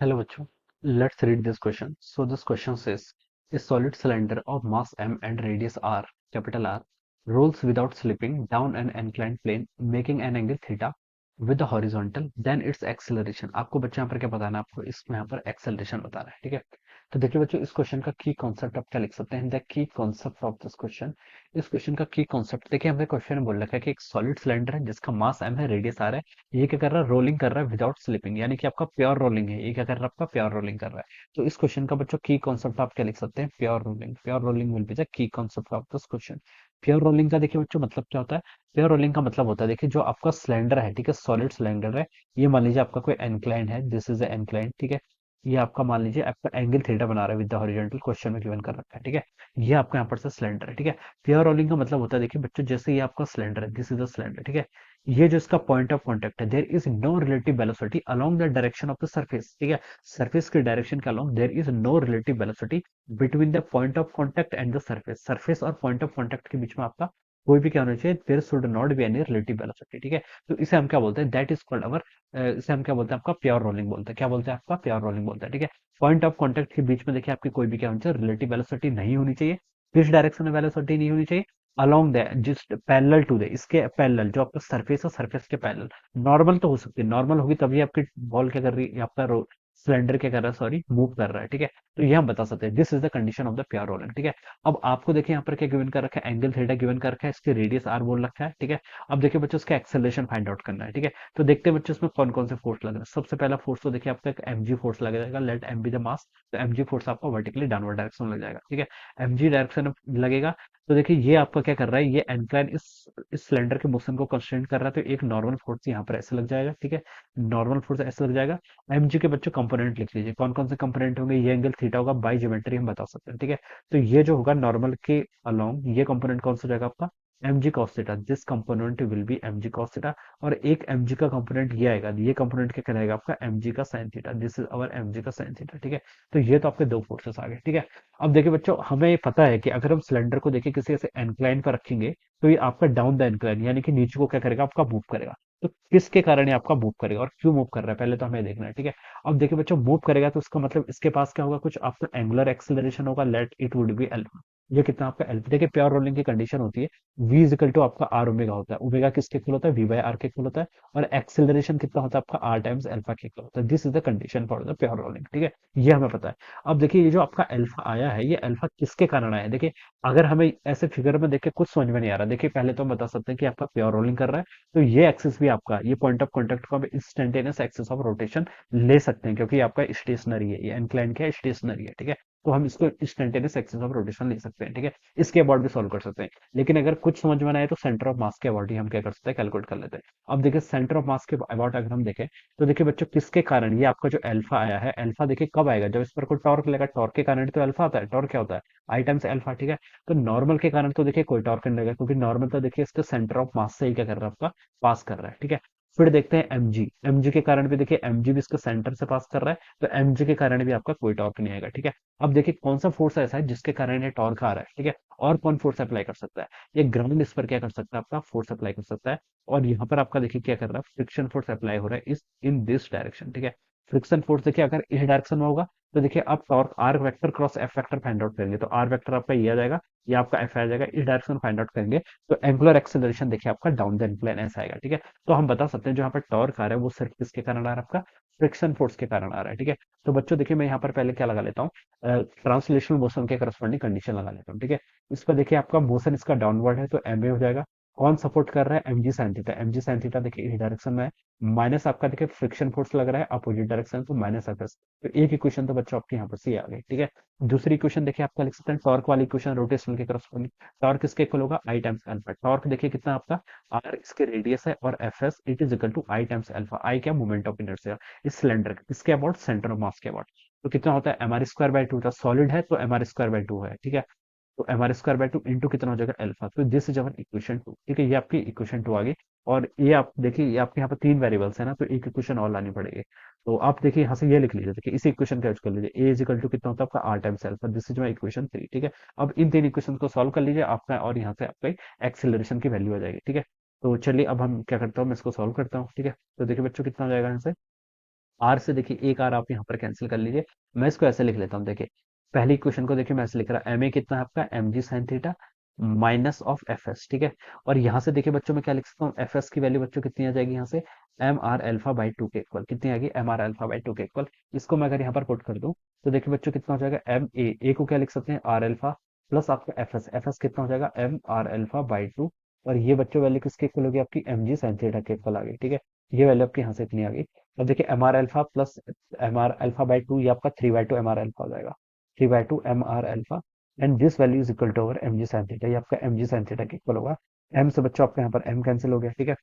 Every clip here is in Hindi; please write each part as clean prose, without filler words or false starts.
Hello बच्चों, let's read this question. So this question says, a solid cylinder of mass m and radius r, capital R, rolls without slipping down an inclined plane, making an angle theta with the horizontal, then its acceleration. आपको बच्चों यहाँ पर क्या बताना है? आपको इसमें यहाँ पर acceleration बताना है, ठीक है? तो देखिए बच्चों, इस क्वेश्चन का की कॉन्सेप्ट आप क्या लिख सकते हैं? The key concept of this question, इस क्वेश्चन का की कॉन्सेप्ट देखिए, हमने क्वेश्चन में बोल रखा है कि एक सॉलिड सिलेंडर है जिसका मास m है, रेडियस r है। ये क्या कर रहा है? रोलिंग कर रहा है विदाउट स्लिपिंग, यानी कि आपका प्योर रोलिंग है। ये क्या कर रहा है? आपका प्योर रोलिंग कर रहा है। तो इस क्वेश्चन का बच्चों की कॉन्सेप्ट आप क्या लिख सकते हैं? Pure rolling. Pure rolling will be the key concept of this question. Pure rolling का देखिए बच्चों मतलब क्या होता है? प्योर रोलिंग का मतलब होता है, देखिए जो आपका सिलेंडर है, ठीक है, सॉलिड सिलेंडर है। ये मान लीजिए आपका कोई एनक्लाइन है, दिस इज एनक्लाइन, ठीक है। ये आपका मान लीजिए आपका एंगल थीटा बना रहा है विद द हॉरिजॉन्टल, क्वेश्चन में गिवन कर रखा है, ठीक है। ये आपका यहाँ पर से सिलेंडर है, ठीक है। प्योर रोलिंग का मतलब होता है, देखिए बच्चों, जैसे ये आपका सिलेंडर है, दिस इज द सिलेंडर, ठीक है। ये जो इसका पॉइंट ऑफ कांटेक्ट है, there is no relative velocity along the direction of the surface, ठीक है। सरफेस के डायरेक्शन के along there is no relative velocity between the point of contact and the surface. Surface और पॉइंट ऑफ कांटेक्ट के बीच में आपका कोई भी क्या होना चाहिए? There should not be any relative velocity, ठीक है। तो इसे हम क्या बोलते हैं? दैट इज कॉल्ड अवर, इसे हम क्या बोलते हैं? आपका प्योर रोलिंग बोलते हैं। क्या बोलते हैं? आपका प्योर रोलिंग बोलते हैं, ठीक है। पॉइंट ऑफ कांटेक्ट के बीच में देखिए आपकी कोई भी क्या होनी चाहिए? रिलेटिव वेलोसिटी नहीं होनी चाहिए। किस डायरेक्शन में वेलोसिटी नहीं होनी चाहिए? अलोंग द, जिस पैरेलल टू द, इसके पैरेलल, जो आपका सरफेस है, सरफेस के पैरेलल। नॉर्मल तो हो सकती है, नॉर्मल होगी तभी आपकी बॉल क्या कर रही है? आपका सिलेंडर क्या कर रहा है? सॉरी, मूव कर रहा है, ठीक है। तो ये हम बता सकते हैं, this is the condition of the pure rolling, ठीक है। अब आपको देखिए यहाँ पर क्या गिवन कर रखा है? एंगल थीटा गिवन कर रखा है, इसके रेडियस आर बोल रखा है, ठीक है। अब देखिए बच्चों, इसका एक्सेलरेशन फाइंड आउट करना है, ठीक है। तो देखते हैं बच्चों, इसमें कौन कौन से फोर्स लग रहे हैं। सबसे पहला फोर्स तो देखिए आपका एक mg फोर्स लग जाएगा, let m be the mass. तो mg फोर्स आपका वर्टिकली डाउनवर्ड डायरेक्शन में लग जाएगा, ठीक है। mg डायरेक्शन में लगेगा। तो देखिए ये आपका क्या कर रहा है? ये एनक्लाइन इस सिलेंडर के मोशन को कंस्ट्रेंट कर रहा है, तो एक नॉर्मल फोर्स यहाँ पर ऐसे लग जाएगा, ठीक है। नॉर्मल फोर्स ऐसे लग जाएगा। mg के बच्चों कंपोनेंट लिख लीजिए, कौन कौन से कंपोनेंट होंगे? ये एंगल थीटा होगा, बाई ज्योमेट्री हम बता सकते हैं, ठीक है। तो ये जो होगा नॉर्मल के अलोंग, ये कंपोनेंट कौन सा हो जाएगा आपका? mg cos theta, this component will be mg cos theta. और एक mg का कंपोनेंट ये आएगा, ये कंपोनेंट क्या कहलाएगा? आपका mg का sin theta, this is our mg का sin थीटा, ठीक है। तो ये तो आपके दो फोर्सेस आ गए, ठीक है। अब देखिए बच्चों, हमें ये पता है कि अगर हम सिलेंडर को देखिए किसी ऐसे एनक्लाइन पर रखेंगे, तो ये आपका डाउन द एनक्लाइन, यानी कि नीचे को क्या करेगा? आपका मूव करेगा। तो किसके कारण ये आपका मूव करेगा और क्यों मूव कर रहा है, पहले तो हमें देखना है, ठीक है। अब देखिए बच्चों, मूव करेगा तो उसका मतलब इसके पास क्या होगा? कुछ आपका एंगुलर एक्सेलरेशन होगा, let it would be alpha. ये कितना आपका एल्फा? देखिए प्योर रोलिंग की कंडीशन होती है, v इजिकल टू आपका आर ओमेगा होता है। ओमेगा किसके इक्वल होता है? v बाय आर के इक्वल होता है। और एक्सेलरेशन कितना होता है आपका? आर टाइम्स अल्फा के इक्वल होता है। This is the condition for the pure rolling, ठीक है। ये हमें पता है। अब देखिए, ये जो आपका अल्फा आया है, ये अल्फा किसके कारण आया है? देखिए, अगर हमें ऐसे फिगर में देख के कुछ समझ में नहीं आ रहा, देखिए पहले तो हम बता सकते हैं कि आपका प्योर रोलिंग कर रहा है। तो ये एक्सिस भी आपका, ये पॉइंट ऑफ कॉन्टेक्ट को हम इंस्टेंटेनियस एक्सिस ऑफ रोटेशन ले सकते हैं, क्योंकि ये आपका स्टेशनरी है, ये इंक्लाइन क्या है? स्टेशनरी है, ठीक है। तो हम इसको इंस्टेंटेनियस एक्सिस ऑफ रोटेशन ले सकते हैं, ठीक है। इसके अबाउट भी सॉल्व कर सकते हैं। लेकिन अगर कुछ समझ में ना आए तो सेंटर ऑफ मास के अबाउट ही हम क्या कर सकते हैं? कैलकुलेट कर लेते हैं। अब देखिए, सेंटर ऑफ मास के अबाउट अगर हम देखें, तो देखिए बच्चों, किसके कारण ये आपका जो अल्फा आया है? अल्फा देखिए कब आएगा? जब इस पर कोई टॉर्क लगेगा। टॉर्क के कारण तो अल्फा आता है। टॉर्क क्या होता है? आई टाइम्स अल्फा, ठीक है। तो नॉर्मल के कारण तो देखिए कोई टॉर्क नहीं लगेगा, क्योंकि नॉर्मल तो देखिए इसके सेंटर ऑफ मास से ही क्या कर रहा है? आपका पास कर रहा है, ठीक है। फिर देखते हैं mg। mg के कारण भी देखिए, mg भी इसके सेंटर से पास कर रहा है, तो mg के कारण भी आपका कोई टॉर्क नहीं आएगा, ठीक है। अब देखिए कौन सा फोर्स ऐसा है जिसके कारण ये टॉर्क आ रहा है, ठीक है। और कौन फोर्स अप्लाई कर सकता है? ये ग्राउंड इस पर क्या कर सकता है? आपका फोर्स अप्लाई कर सकता है। और यहाँ पर आपका देखिए क्या कर रहा है? फ्रिक्शन फोर्स अप्लाई हो रहा है इस इन दिस डायरेक्शन, ठीक है। फ्रिक्शन फोर्स देखिए अगर इस डायरेक्शन में होगा, तो देखिए आप torque r vector cross f vector find out करेंगे, तो आर वेक्टर आपका ये आ जाएगा, ये आपका एफ आ जाएगा, इस डायरेक्शन फाइंड आउट करेंगे। तो एंगुलर एक्सेलरेशन देखिए आपका डाउन द इंक्लाइन ऐसा आएगा, ठीक है। तो हम बता सकते हैं जो यहाँ पर टॉर्क आ रहा है वो सिर्फ किसके कारण आ रहा है? आपका फ्रिक्शन फोर्स के कारण आ रहा है, ठीक है। तो बच्चों देखिए, मैं यहाँ पर पहले क्या लगा लेता हूँ? ट्रांसलेशनल मोशन के करस्पॉन्डिंग कंडीशन लगा लेता हूँ, ठीक है। इस पर देखिए आपका मोशन इसका डाउनवर्ड है, तो एम ए हो जाएगा। कौन सपोर्ट कर रहा है? MG sine theta. MG sine theta देखिए इस डायरेक्शन में है। माइनस आपका देखिए फ्रिक्शन फोर्स लग रहा है अपोजिट डायरेक्शन, तो माइनस एफ एस। तो एक इक्वेशन तो बच्चों आपके यहाँ पर से आ गई, ठीक है। दूसरी इक्वेशन देखिए आपका लिख सकते हैं टॉर्क वाली इक्वेशन, रोटेशनल के करस्पॉन्डिंग। टॉर्क किसके इक्वल होगा? आई टाइम्स अल्फा। टॉर्क देखिए कितना आपका? आर इसके रेडियस है, और F S it is equal to I times alpha. I क्या? मोमेंट ऑफ इनर्शिया इस सिलेंडर इसके अबाउट, सेंटर ऑफ मास के अबाउट। तो कितना होता है? M R square by two. Solid है तो M R square by two है, ठीक है। तो M R square by two into कितना हो जाएगा? अल्फा। तो this is our equation two, ठीक है। ये आपकी इक्वेशन टू आ गई। और ये आप देखिए, ये आपके यहाँ पर तीन वेरिएबल्स है ना, तो एक इक्वेशन और लानी पड़ेगी। तो आप देखिए यहाँ से ये लिख लीजिए, देखिए इसी इक्वेशन का यूज कर लीजिए। ए इज इक्वल टू कितना होता है आपका? R times alpha. This is my equation three, ठीक है। अब इन तीन इक्वेशन को सॉल्व कर लीजिए आपका, और यहाँ से आपका एक्सेलरेशन की वैल्यू आ जाएगी, ठीक है। तो चलिए अब हम क्या करता हूँ, मैं इसको सॉल्व करता हूँ, ठीक है। तो देखिए बच्चों, कितना हो जाएगा यहाँ से? आर से देखिए एक आर आप यहाँ पर कैंसिल कर लीजिए। मैं इसको ऐसे लिख लेता हूँ, देखिए पहली इक्वेशन को देखिए मैं ऐसे लिख रहा एम ए कितना है आपका m g sine theta minus of f s, ठीक है। और यहाँ से देखिए बच्चों मैं क्या लिख सकता हूँ, एफ एस की वैल्यू बच्चों कितनी आ जाएगी यहाँ से, m r alpha by two के इक्वल, कितनी आएगी m r alpha by two के इक्वल। इसको मैं अगर यहाँ पर पुट कर दूं तो देखिए बच्चों कितना हो जाएगा, एम ए को क्या लिख सकते हैं आर अल्फा प्लस आपका एफ एस कितना हो जाएगा m r alpha by two. और ये बच्चों वैल्यू किसके इक्वल होगी आपकी एम जी साइन थीटा के इक्वल आ गई, ठीक है। ये वैल्यू आपकी यहाँ से इतनी आ गई। अब देखिए m r alpha plus m r alpha by two, ये आपका three by two m r alpha हो जाएगा, three by two m r alpha and this value is equal to over m g sine theta, ये आपका एम जी साइन थीटा के इक्वल होगा। एम से बच्चों आपका यहाँ पर एम कैंसिल हो गया, ठीक है।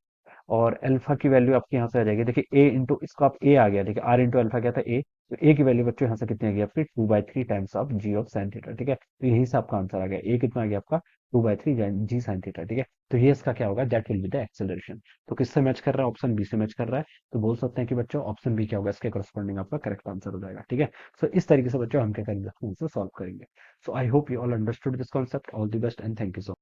और अल्फा की वैल्यू आपकी यहाँ से आ जाएगी, देखिए ए इंटू इसको आप ए आ गया, देखिए आर इंटू अल्फा क्या था ए, तो ए की वैल्यू बच्चों यहाँ से कितनी आ गई आपकी two by three times of g of sine theta, ठीक है। तो यही से आपका आंसर आ गया, ए कितना आ गया आपका to by three G sine theta, ठीक है। तो ये इसका क्या होगा, that will be the acceleration. तो किससे मैच कर रहा है, ऑप्शन बी से मैच कर रहा है। तो बोल सकते हैं कि बच्चों ऑप्शन बी क्या होगा, इसके करस्पॉन्डिंग आपका करेक्ट आंसर हो जाएगा, ठीक है। सो इस तरीके से बच्चों हम क्या करेंगे, सॉल्व करेंगे। So I hope you all understood this concept, all the best and thank you so